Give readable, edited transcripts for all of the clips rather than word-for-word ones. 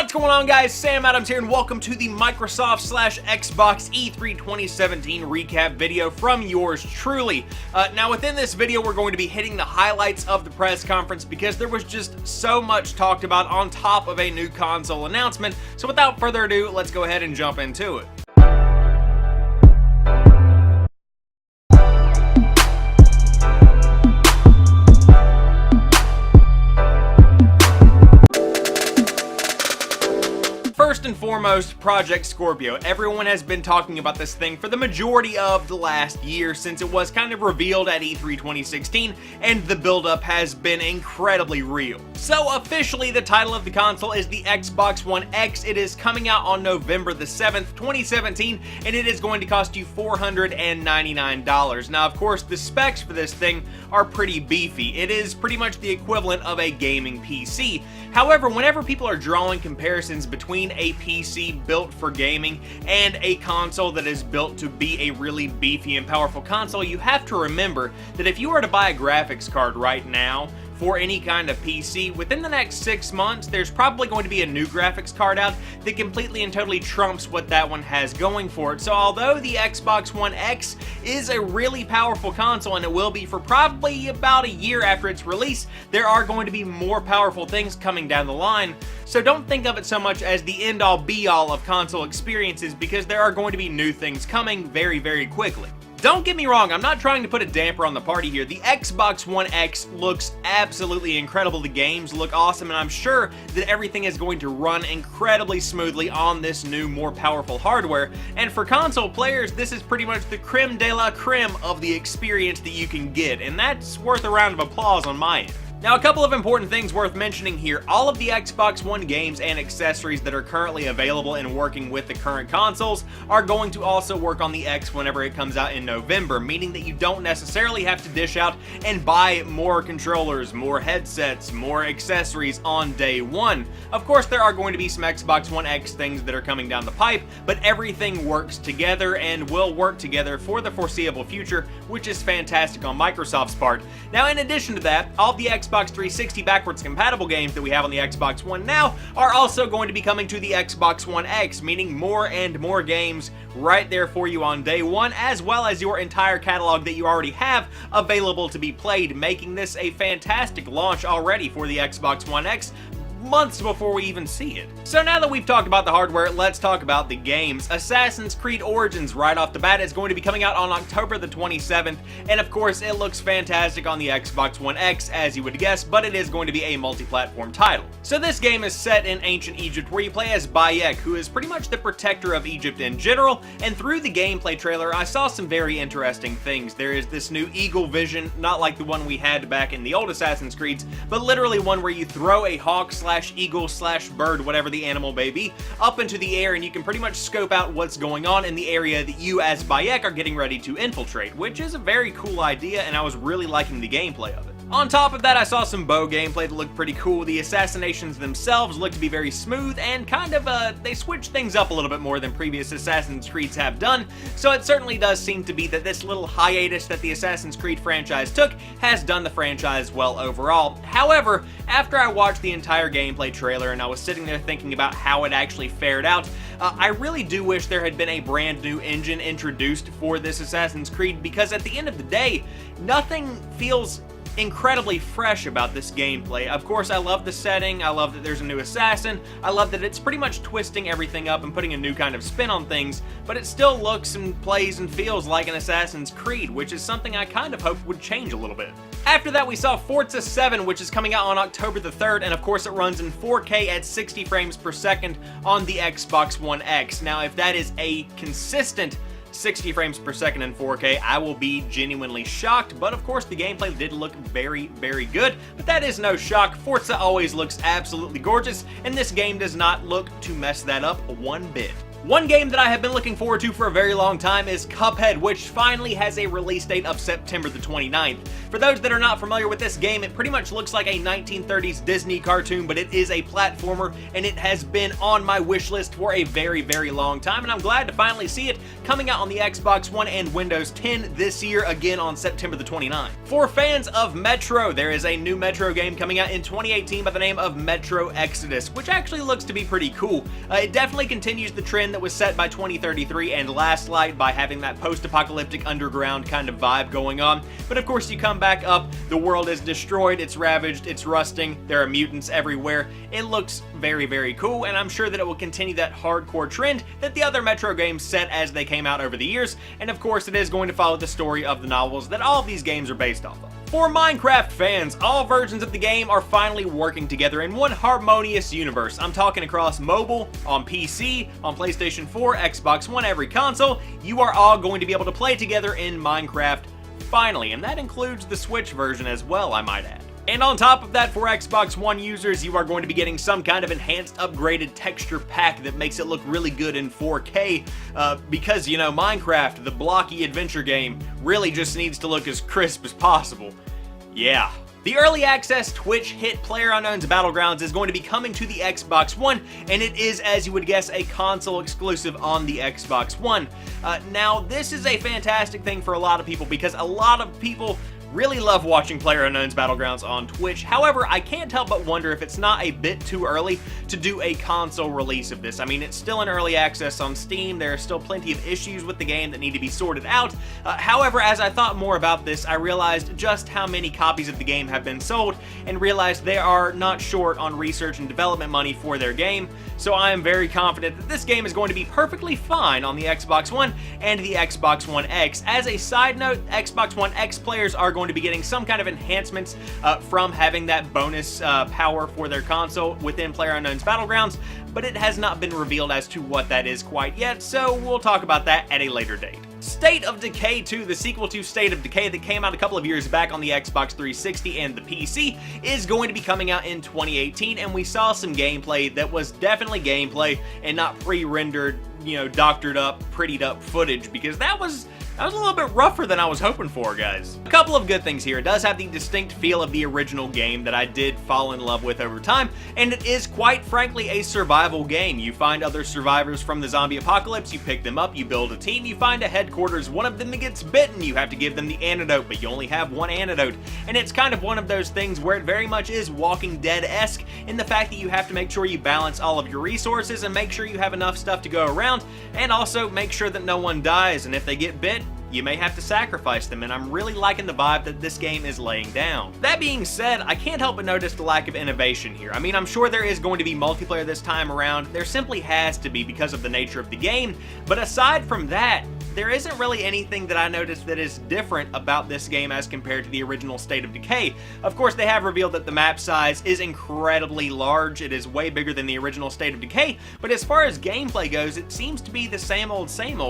What's going on, guys? Sam Adams here, and welcome to the Microsoft / Xbox E3 2017 recap video from yours truly. Now, within this video, we're going to be hitting the highlights of the press conference because there was just so much talked about on top of a new console announcement. So without further ado, let's go ahead and jump into it. First and foremost, Project Scorpio. Everyone has been talking about this thing for the majority of the last year since it was kind of revealed at E3 2016, and the build-up has been incredibly real. So officially, the title of the console is the Xbox One X. It is coming out on November the 7th, 2017, and it is going to cost you $499. Now, of course, the specs for this thing are pretty beefy. It is pretty much the equivalent of a gaming PC. However, whenever people are drawing comparisons between a PC built for gaming and a console that is built to be a really beefy and powerful console, you have to remember that if you were to buy a graphics card right now for any kind of PC, within the next 6 months, there's probably going to be a new graphics card out that completely and totally trumps what that one has going for it. So although the Xbox One X is a really powerful console, and it will be for probably about a year after its release, there are going to be more powerful things coming down the line. So don't think of it so much as the end-all be-all of console experiences, because there are going to be new things coming very, very quickly. Don't get me wrong, I'm not trying to put a damper on the party here. The Xbox One X looks absolutely incredible. The games look awesome, and I'm sure that everything is going to run incredibly smoothly on this new, more powerful hardware. And for console players, this is pretty much the creme de la creme of the experience that you can get, and that's worth a round of applause on my end. Now, a couple of important things worth mentioning here. All of the Xbox One games and accessories that are currently available and working with the current consoles are going to also work on the X whenever it comes out in November, meaning that you don't necessarily have to dish out and buy more controllers, more headsets, more accessories on day one. Of course, there are going to be some Xbox One X things that are coming down the pipe, but everything works together and will work together for the foreseeable future, which is fantastic on Microsoft's part. Now, in addition to that, all the Xbox 360 backwards compatible games that we have on the Xbox One now are also going to be coming to the Xbox One X, meaning more and more games right there for you on day one, as well as your entire catalog that you already have available to be played, making this a fantastic launch already for the Xbox One X, months before we even see it. So now that we've talked about the hardware, let's talk about the games. Assassin's Creed Origins right off the bat is going to be coming out on October the 27th, and of course it looks fantastic on the Xbox One X, as you would guess, but it is going to be a multi-platform title. So this game is set in ancient Egypt, where you play as Bayek, who is pretty much the protector of Egypt in general, and through the gameplay trailer I saw some very interesting things. There is this new eagle vision, not like the one we had back in the old Assassin's Creeds, but literally one where you throw a hawk / eagle / bird, whatever the animal may be, up into the air, and you can pretty much scope out what's going on in the area that you as Bayek are getting ready to infiltrate, which is a very cool idea, and I was really liking the gameplay of it. On top of that, I saw some bow gameplay that looked pretty cool. The assassinations themselves look to be very smooth, and kind of, they switch things up a little bit more than previous Assassin's Creeds have done, so it certainly does seem to be that this little hiatus that the Assassin's Creed franchise took has done the franchise well overall. However, after I watched the entire gameplay trailer and I was sitting there thinking about how it actually fared out, I really do wish there had been a brand new engine introduced for this Assassin's Creed, because at the end of the day, nothing feels incredibly fresh about this gameplay. Of course, I love the setting, I love that there's a new assassin, I love that it's pretty much twisting everything up and putting a new kind of spin on things, but it still looks and plays and feels like an Assassin's Creed, which is something I kind of hoped would change a little bit. After that, we saw Forza 7, which is coming out on October the 3rd, and of course it runs in 4K at 60 frames per second on the Xbox One X. Now, if that is a consistent 60 frames per second in 4K, I will be genuinely shocked, but of course the gameplay did look very, very good, but that is no shock. Forza always looks absolutely gorgeous, and this game does not look to mess that up one bit. One game that I have been looking forward to for a very long time is Cubhead, which finally has a release date of September the 29th. For those that are not familiar with this game, it pretty much looks like a 1930s Disney cartoon, but it is a platformer, and it has been on my wish list for a very, very long time, and I'm glad to finally see it coming out on the Xbox One and Windows 10 this year, again on September the 29th. For fans of Metro, there is a new Metro game coming out in 2018 by the name of Metro Exodus, which actually looks to be pretty cool. It definitely continues the trend that was set by 2033 and Last Light by having that post-apocalyptic underground kind of vibe going on, but of course you come back up, the world is destroyed, it's ravaged, it's rusting, there are mutants everywhere. It looks very, very cool, and I'm sure that it will continue that hardcore trend that the other Metro games set as they came out over the years, and of course it is going to follow the story of the novels that all of these games are based off of. For Minecraft fans, all versions of the game are finally working together in one harmonious universe. I'm talking across mobile, on PC, on PlayStation 4, Xbox One, every console. You are all going to be able to play together in Minecraft finally, and that includes the Switch version as well, I might add. And on top of that, for Xbox One users, you are going to be getting some kind of enhanced, upgraded texture pack that makes it look really good in 4K, because, you know, Minecraft, the blocky adventure game, really just needs to look as crisp as possible. Yeah. The early access Twitch hit PlayerUnknown's Battlegrounds is going to be coming to the Xbox One, and it is, as you would guess, a console exclusive on the Xbox One. Now, this is a fantastic thing for a lot of people because a lot of people really love watching PlayerUnknown's Battlegrounds on Twitch. However, I can't help but wonder if it's not a bit too early to do a console release of this. I mean, it's still in early access on Steam. There are still plenty of issues with the game that need to be sorted out. However, as I thought more about this, I realized just how many copies of the game have been sold and realized they are not short on research and development money for their game. So I am very confident that this game is going to be perfectly fine on the Xbox One and the Xbox One X. As a side note, Xbox One X players are going to be getting some kind of enhancements from having that bonus power for their console within PlayerUnknown's Battlegrounds, but it has not been revealed as to what that is quite yet, so we'll talk about that at a later date. State of Decay 2, the sequel to State of Decay that came out a couple of years back on the Xbox 360 and the PC, is going to be coming out in 2018, and we saw some gameplay that was definitely gameplay and not pre-rendered, you know, doctored up, prettied up footage, because that was a little bit rougher than I was hoping for, guys. A couple of good things here. It does have the distinct feel of the original game that I did fall in love with over time, and it is quite frankly a survival game. You find other survivors from the zombie apocalypse, you pick them up, you build a team, you find a headquarters, one of them that gets bitten, you have to give them the antidote, but you only have one antidote. And it's kind of one of those things where it very much is Walking Dead-esque in the fact that you have to make sure you balance all of your resources and make sure you have enough stuff to go around, and also make sure that no one dies, and if they get bit, you may have to sacrifice them, and I'm really liking the vibe that this game is laying down. That being said, I can't help but notice the lack of innovation here. I mean, I'm sure there is going to be multiplayer this time around. There simply has to be because of the nature of the game, but aside from that, there isn't really anything that I noticed that is different about this game as compared to the original State of Decay. Of course, they have revealed that the map size is incredibly large. It is way bigger than the original State of Decay, but as far as gameplay goes, it seems to be the same old,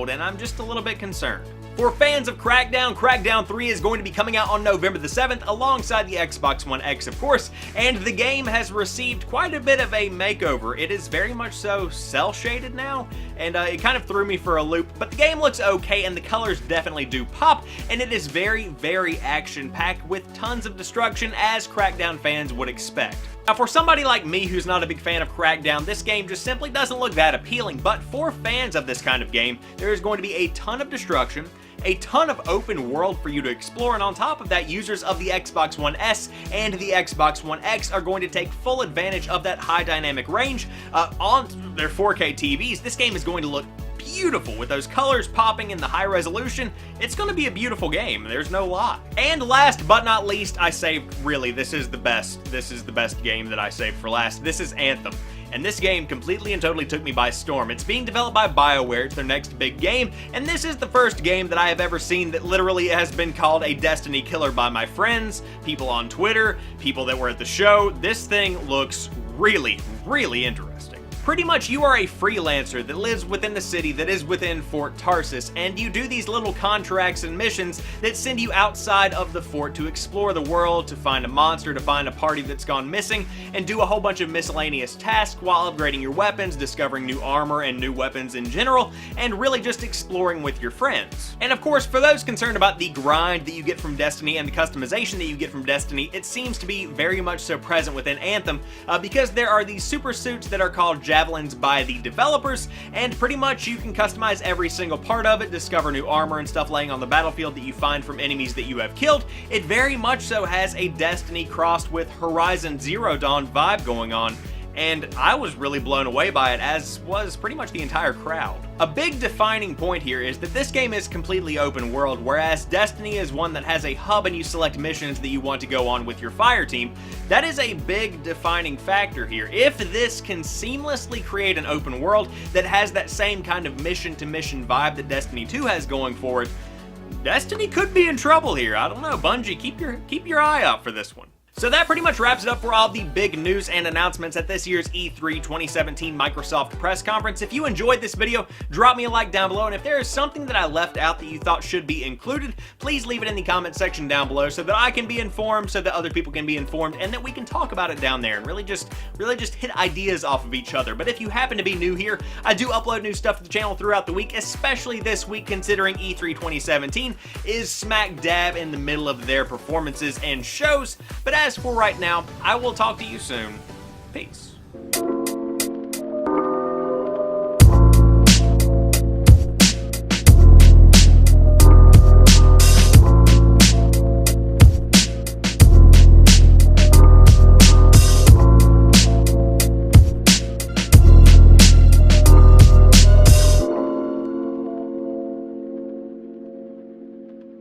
and I'm just a little bit concerned. For fans of Crackdown, Crackdown 3 is going to be coming out on November the 7th alongside the Xbox One X, of course, and the game has received quite a bit of a makeover. It is very much so cel-shaded now, and it kind of threw me for a loop, but the game looks okay and the colors definitely do pop, and it is very, very action-packed with tons of destruction as Crackdown fans would expect. Now, for somebody like me who's not a big fan of Crackdown, this game just simply doesn't look that appealing, but for fans of this kind of game, there is going to be a ton of destruction, a ton of open world for you to explore, and on top of that, users of the Xbox One S and the Xbox One X are going to take full advantage of that high dynamic range on their 4K TVs. This game is going to look beautiful with those colors popping in the high resolution. It's going to be a beautiful game, there's no lie. And last but not least, I saved, really, this is the best game that I saved for last. This is Anthem. And this game completely and totally took me by storm. It's being developed by BioWare, it's their next big game, and this is the first game that I have ever seen that literally has been called a Destiny killer by my friends, people on Twitter, people that were at the show. This thing looks really, really interesting. Pretty much you are a freelancer that lives within the city that is within Fort Tarsus, and you do these little contracts and missions that send you outside of the fort to explore the world, to find a monster, to find a party that's gone missing, and do a whole bunch of miscellaneous tasks while upgrading your weapons, discovering new armor and new weapons in general, and really just exploring with your friends. And of course, for those concerned about the grind that you get from Destiny and the customization that you get from Destiny, it seems to be very much so present within Anthem, because there are these super suits that are called Javelins by the developers, and pretty much you can customize every single part of it, discover new armor and stuff laying on the battlefield that you find from enemies that you have killed. It very much so has a Destiny crossed with Horizon Zero Dawn vibe going on, and I was really blown away by it, as was pretty much the entire crowd. A big defining point here is that this game is completely open world, whereas Destiny is one that has a hub and you select missions that you want to go on with your fire team. That is a big defining factor here. If this can seamlessly create an open world that has that same kind of mission-to-mission vibe that Destiny 2 has going for it, Destiny could be in trouble here. I don't know, Bungie, keep your eye out for this one. So that pretty much wraps it up for all the big news and announcements at this year's E3 2017 Microsoft press conference. If you enjoyed this video, drop me a like down below, and if there is something that I left out that you thought should be included, please leave it in the comment section down below so that I can be informed, so that other people can be informed, and that we can talk about it down there and really just hit ideas off of each other. But if you happen to be new here, I do upload new stuff to the channel throughout the week, especially this week, considering E3 2017 is smack dab in the middle of their performances and shows. But as for right now, I will talk to you soon. Peace.